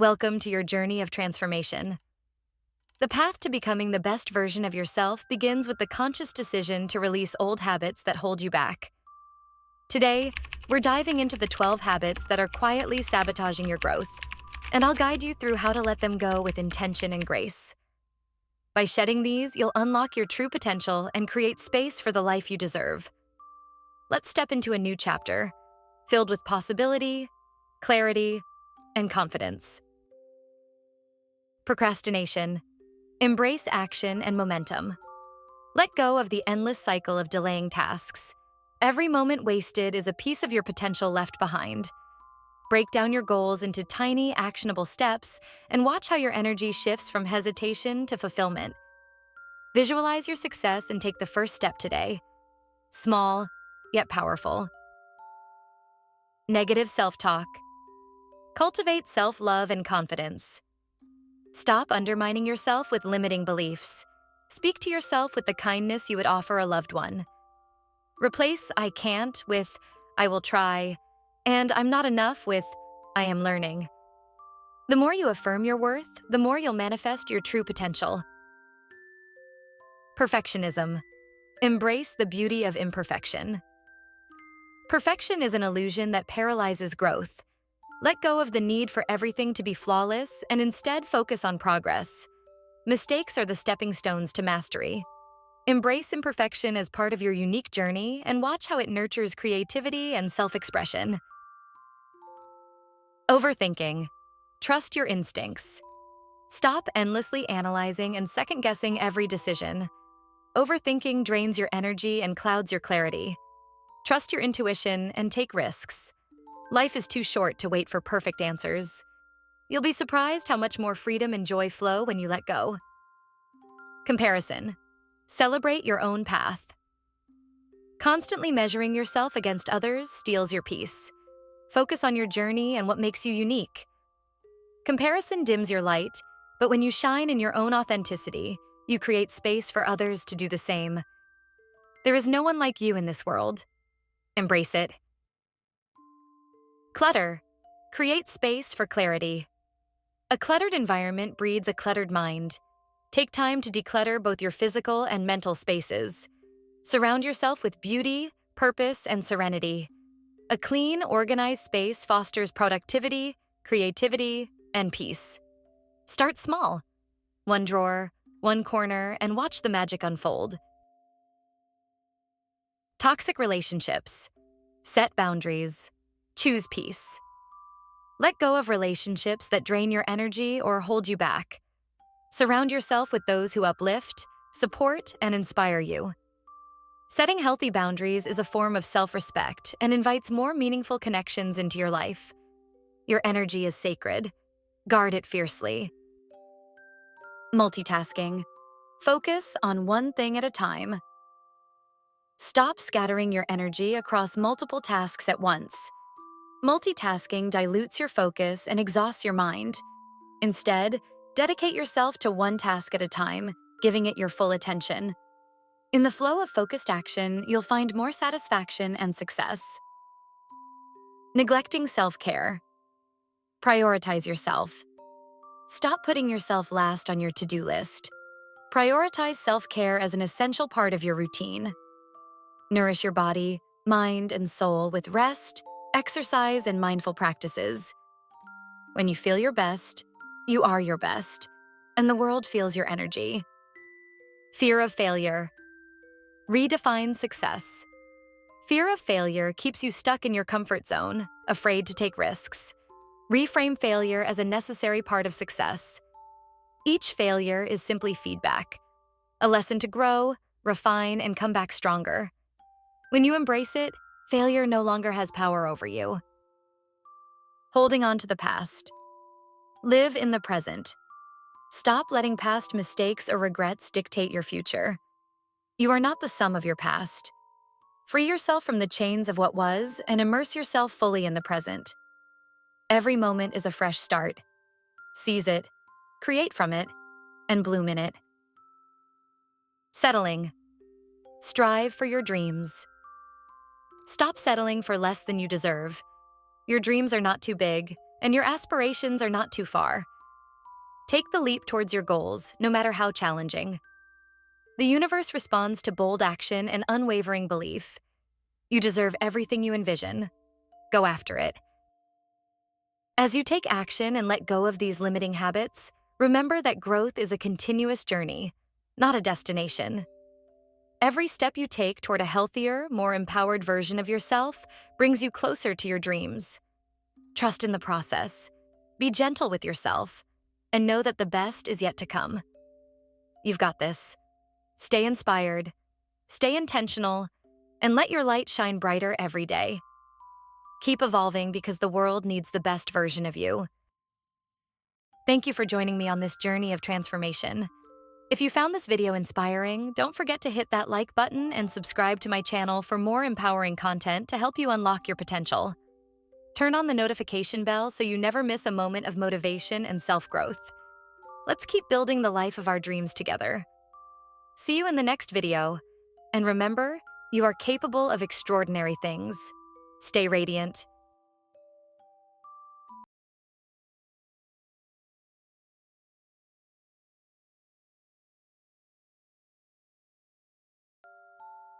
Welcome to your journey of transformation. The path to becoming the best version of yourself begins with the conscious decision to release old habits that hold you back. Today, we're diving into the 12 habits that are quietly sabotaging your growth, and I'll guide you through how to let them go with intention and grace. By shedding these, you'll unlock your true potential and create space for the life you deserve. Let's step into a new chapter, filled with possibility, clarity, and confidence. Procrastination. Embrace action and momentum. Let go of the endless cycle of delaying tasks. Every moment wasted is a piece of your potential left behind. Break down your goals into tiny, actionable steps and watch how your energy shifts from hesitation to fulfillment. Visualize your success and take the first step today. Small, yet powerful. Negative self-talk. Cultivate self-love and confidence. Stop undermining yourself with limiting beliefs. Speak to yourself with the kindness you would offer a loved one. Replace "I can't" with "I will try," and "I'm not enough" with "I am learning." The more you affirm your worth, the more you'll manifest your true potential. Perfectionism. Embrace the beauty of imperfection. Perfection is an illusion that paralyzes growth. Let go of the need for everything to be flawless and instead focus on progress. Mistakes are the stepping stones to mastery. Embrace imperfection as part of your unique journey and watch how it nurtures creativity and self-expression. Overthinking. Trust your instincts. Stop endlessly analyzing and second-guessing every decision. Overthinking drains your energy and clouds your clarity. Trust your intuition and take risks. Life is too short to wait for perfect answers. You'll be surprised how much more freedom and joy flow when you let go. Comparison. Celebrate your own path. Constantly measuring yourself against others steals your peace. Focus on your journey and what makes you unique. Comparison dims your light, but when you shine in your own authenticity, you create space for others to do the same. There is no one like you in this world. Embrace it. Clutter. Create space for clarity. A cluttered environment breeds a cluttered mind. Take time to declutter both your physical and mental spaces. Surround yourself with beauty, purpose, and serenity. A clean, organized space fosters productivity, creativity, and peace. Start small. One drawer, one corner, and watch the magic unfold. Toxic relationships. Set boundaries. Choose peace. Let go of relationships that drain your energy or hold you back. Surround yourself with those who uplift, support, and inspire you. Setting healthy boundaries is a form of self-respect and invites more meaningful connections into your life. Your energy is sacred. Guard it fiercely. Multitasking. Focus on one thing at a time. Stop scattering your energy across multiple tasks at once. Multitasking dilutes your focus and exhausts your mind. Instead, dedicate yourself to one task at a time, giving it your full attention. In the flow of focused action, you'll find more satisfaction and success. Neglecting self-care. Prioritize yourself. Stop putting yourself last on your to-do list. Prioritize self-care as an essential part of your routine. Nourish your body, mind, and soul with rest, exercise, and mindful practices. When you feel your best, you are your best, and the world feels your energy. Fear of failure. Redefine success. Fear of failure keeps you stuck in your comfort zone, afraid to take risks. Reframe failure as a necessary part of success. Each failure is simply feedback, a lesson to grow, refine, and come back stronger. When you embrace it, failure no longer has power over you. Holding on to the past. Live in the present. Stop letting past mistakes or regrets dictate your future. You are not the sum of your past. Free yourself from the chains of what was and immerse yourself fully in the present. Every moment is a fresh start. Seize it, create from it, and bloom in it. Settling. Strive for your dreams. Stop settling for less than you deserve. Your dreams are not too big, and your aspirations are not too far. Take the leap towards your goals, no matter how challenging. The universe responds to bold action and unwavering belief. You deserve everything you envision. Go after it. As you take action and let go of these limiting habits, remember that growth is a continuous journey, not a destination. Every step you take toward a healthier, more empowered version of yourself brings you closer to your dreams. Trust in the process. Be gentle with yourself, and know that the best is yet to come. You've got this. Stay inspired, stay intentional, and let your light shine brighter every day. Keep evolving because the world needs the best version of you. Thank you for joining me on this journey of transformation. If you found this video inspiring, don't forget to hit that like button and subscribe to my channel for more empowering content to help you unlock your potential. Turn on the notification bell so you never miss a moment of motivation and self-growth. Let's keep building the life of our dreams together. See you in the next video, and remember, you are capable of extraordinary things. Stay radiant,